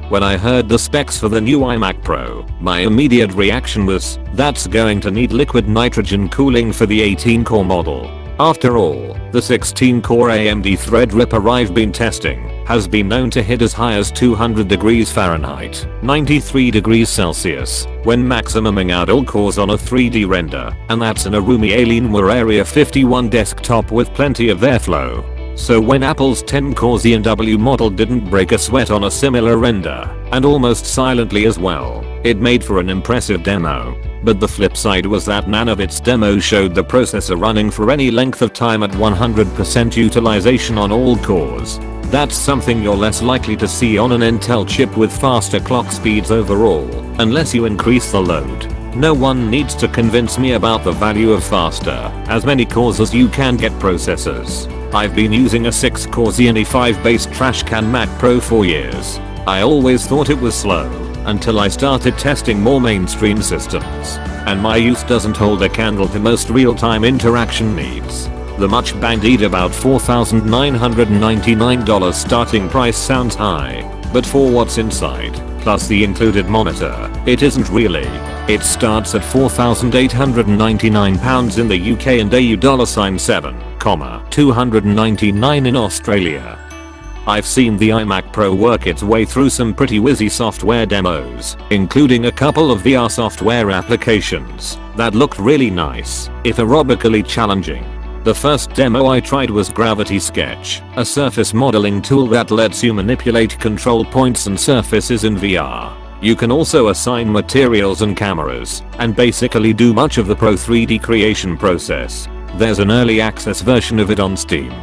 When I heard the specs for the new iMac Pro, my immediate reaction was, that's going to need liquid nitrogen cooling for the 18-core model. After all, the 16-core AMD Threadripper I've been testing has been known to hit as high as 200 degrees Fahrenheit, 93 degrees Celsius, when maximuming out all cores on a 3D render, and that's in a roomy Alienware Area-51 desktop with plenty of airflow. So when Apple's 10-core Xeon W model didn't break a sweat on a similar render, and almost silently as well, it made for an impressive demo. But the flip side was that none of its demos showed the processor running for any length of time at 100% utilization on all cores. That's something you're less likely to see on an Intel chip with faster clock speeds overall, unless you increase the load. No one needs to convince me about the value of faster, as many cores as you can get processors. I've been using a 6-core Xeon E5 based trashcan Mac Pro for years. I always thought it was slow, until I started testing more mainstream systems. And my use doesn't hold a candle to most real-time interaction needs. The much bandied about $4,999 starting price sounds high, but for what's inside, plus the included monitor, it isn't really. It starts at £4,899 in the UK and AU $7,299 in Australia. I've seen the iMac Pro work its way through some pretty whizzy software demos, including a couple of VR software applications that looked really nice, if aerobically challenging. The first demo I tried was Gravity Sketch, a surface modeling tool that lets you manipulate control points and surfaces in VR. You can also assign materials and cameras, and basically do much of the Pro 3D creation process. There's an early access version of it on Steam.